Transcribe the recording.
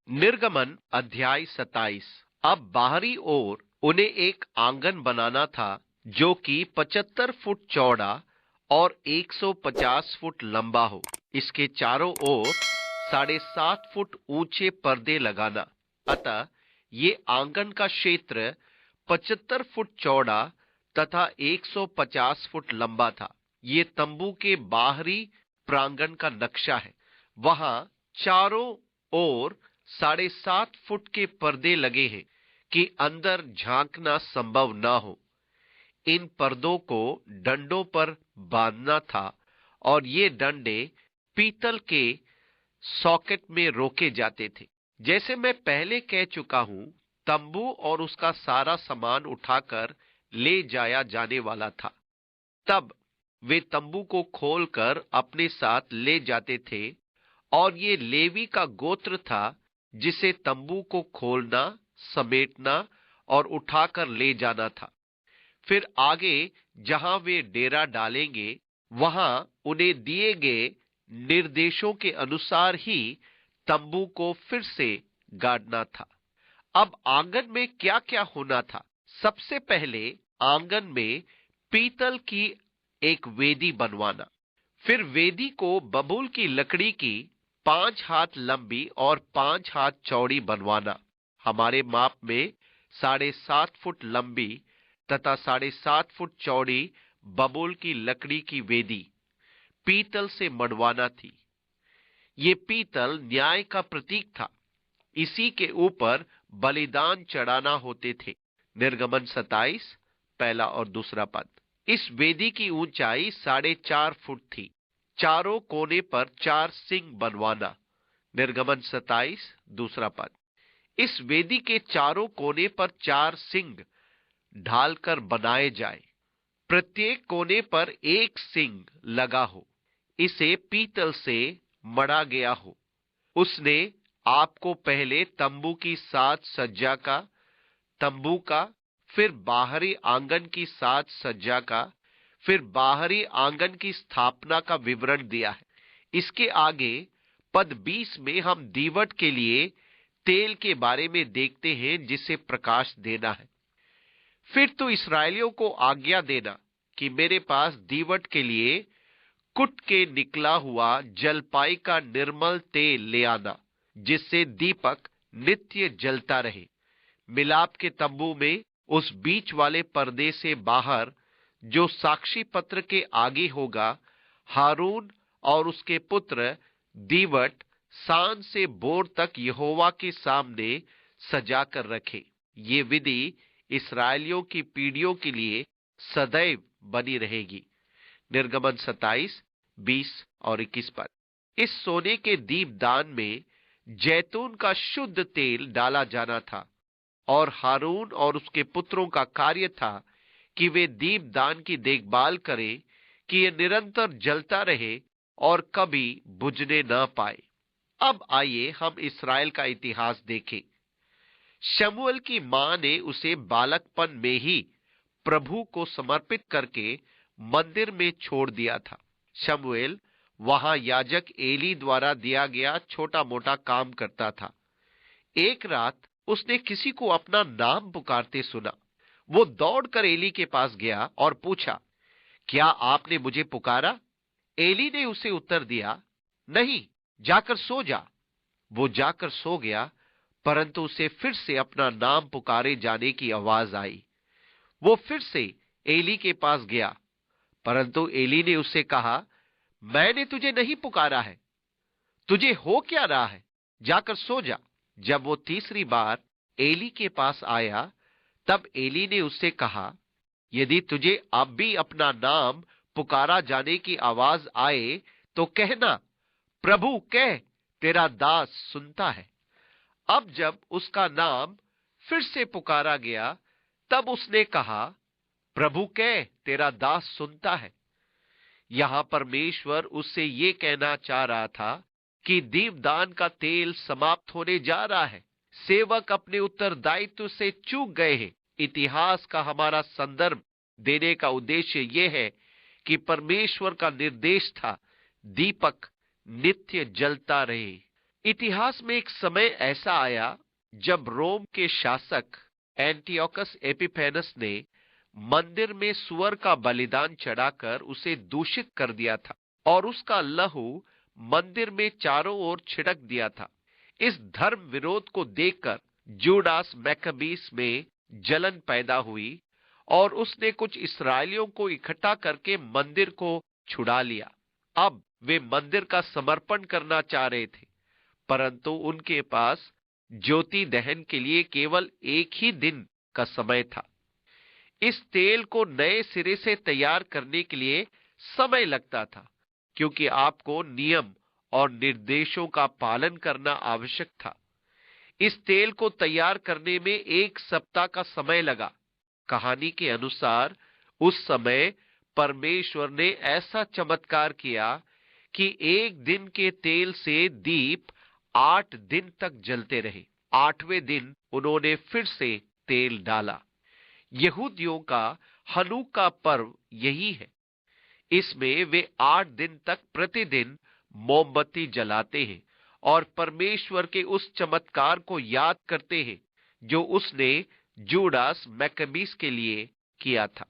निर्गमन अध्याय 27। अब बाहरी ओर उन्हें एक आंगन बनाना था जो कि 75 फुट चौड़ा और 150 फुट लंबा हो। इसके चारों ओर 7.5 फुट ऊंचे पर्दे लगाना। अतः ये आंगन का क्षेत्र 75 फुट चौड़ा तथा 150 फुट लंबा था। ये तंबू के बाहरी प्रांगण का नक्शा है। वहां चारों ओर 7.5 फुट के पर्दे लगे हैं कि अंदर झांकना संभव ना हो। इन पर्दों को डंडों पर बांधना था और ये डंडे पीतल के सॉकेट में रोके जाते थे। जैसे मैं पहले कह चुका हूं, तंबू और उसका सारा सामान उठाकर ले जाया जाने वाला था। तब वे तंबू को खोलकर अपने साथ ले जाते थे और ये लेवी का गोत्र था जिसे तंबू को खोलना, समेटना और उठाकर ले जाना था। फिर आगे जहां वे डेरा डालेंगे, वहां उन्हें दिए गए निर्देशों के अनुसार ही तंबू को फिर से गाड़ना था। अब आंगन में क्या क्या होना था? सबसे पहले आंगन में पीतल की एक वेदी बनवाना। फिर वेदी को बबूल की लकड़ी की 5 हाथ लंबी और 5 हाथ चौड़ी बनवाना। हमारे माप में 7.5 फुट लंबी तथा 7.5 फुट चौड़ी बबूल की लकड़ी की वेदी पीतल से मढ़वाना थी। ये पीतल न्याय का प्रतीक था। इसी के ऊपर बलिदान चढ़ाना होते थे। निर्गमन 27 पहला और दूसरा पद। इस वेदी की ऊंचाई 4.5 फुट थी। चारों कोने पर 4 सिंग बनवाना। निर्गमन 27 दूसरा पद। इस वेदी के चारों कोने पर 4 सिंग ढालकर बनाए जाए। प्रत्येक कोने पर एक सिंग लगा हो। इसे पीतल से मढ़ा गया हो। उसने आपको पहले तंबू की साज सज्जा का, तंबू का, फिर बाहरी आंगन की साज सज्जा का, फिर बाहरी आंगन की स्थापना का विवरण दिया है। इसके आगे पद 20 में हम दीवट के लिए तेल के बारे में देखते हैं जिसे प्रकाश देना है। फिर तो इसराइलियों को आज्ञा देना कि मेरे पास दीवट के लिए कुट के निकला हुआ जलपाई का निर्मल तेल ले आना, जिससे दीपक नित्य जलता रहे। मिलाप के तंबू में उस बीच वाले पर्दे से बाहर जो साक्षी पत्र के आगे होगा, हारून और उसके पुत्र दीवट सांझ से भोर तक यहोवा के सामने सजा कर रखे। ये विधि इसराइलियों की पीढ़ियों के लिए सदैव बनी रहेगी। निर्गमन 27 20 और 21 पद। इस सोने के दीपदान में जैतून का शुद्ध तेल डाला जाना था और हारून और उसके पुत्रों का कार्य था कि वे दीपदान की देखभाल करें कि यह निरंतर जलता रहे और कभी बुझने न पाए। अब आइए हम इस्राएल का इतिहास देखें। शमूएल की मां ने उसे बालकपन में ही प्रभु को समर्पित करके मंदिर में छोड़ दिया था। शमूएल वहां याजक एली द्वारा दिया गया छोटा मोटा काम करता था। एक रात उसने किसी को अपना नाम पुकारते सुना। वो दौड़कर एली के पास गया और पूछा, क्या आपने मुझे पुकारा? एली ने उसे उत्तर दिया, नहीं, जाकर सो जा। वो जाकर सो गया, परंतु उसे फिर से अपना नाम पुकारे जाने की आवाज आई। वो फिर से एली के पास गया, परंतु एली ने उससे कहा, मैंने तुझे नहीं पुकारा है, तुझे हो क्या रहा है, जाकर सो जा। जब वो तीसरी बार एली के पास आया, तब एली ने उससे कहा, यदि तुझे अब भी अपना नाम पुकारा जाने की आवाज आए तो कहना, प्रभु कह, तेरा दास सुनता है। अब जब उसका नाम फिर से पुकारा गया, तब उसने कहा, प्रभु कह, तेरा दास सुनता है। यहां परमेश्वर उससे ये कहना चाह रहा था कि दीपदान का तेल समाप्त होने जा रहा है। सेवक अपने उत्तरदायित्व से चूक गए हैं। इतिहास का हमारा संदर्भ देने का उद्देश्य यह है कि परमेश्वर का निर्देश था, दीपक नित्य जलता रहे। इतिहास में एक समय ऐसा आया जब रोम के शासक एंटियोकस एपिफेनस ने मंदिर में सुअर का बलिदान चढ़ाकर उसे दूषित कर दिया था और उसका लहू मंदिर में चारों ओर छिड़क दिया था। इस धर्म विरोध को देखकर जूडास मैकबीस में जलन पैदा हुई और उसने कुछ इस्राएलियों को इकट्ठा करके मंदिर को छुड़ा लिया। अब वे मंदिर का समर्पण करना चाह रहे थे, परंतु उनके पास ज्योति दहन के लिए केवल एक ही दिन का समय था। इस तेल को नए सिरे से तैयार करने के लिए समय लगता था, क्योंकि आपको नियम और निर्देशों का पालन करना आवश्यक था। इस तेल को तैयार करने में 1 सप्ताह का समय लगा। कहानी के अनुसार उस समय परमेश्वर ने ऐसा चमत्कार किया कि एक दिन के तेल से दीप 8 दिन तक जलते रहे। 8वें दिन उन्होंने फिर से तेल डाला। यहूदियों का हनूका पर्व यही है। इसमें वे 8 दिन तक प्रतिदिन मोमबत्ती जलाते हैं और परमेश्वर के उस चमत्कार को याद करते हैं जो उसने जूडास मैकबीस के लिए किया था।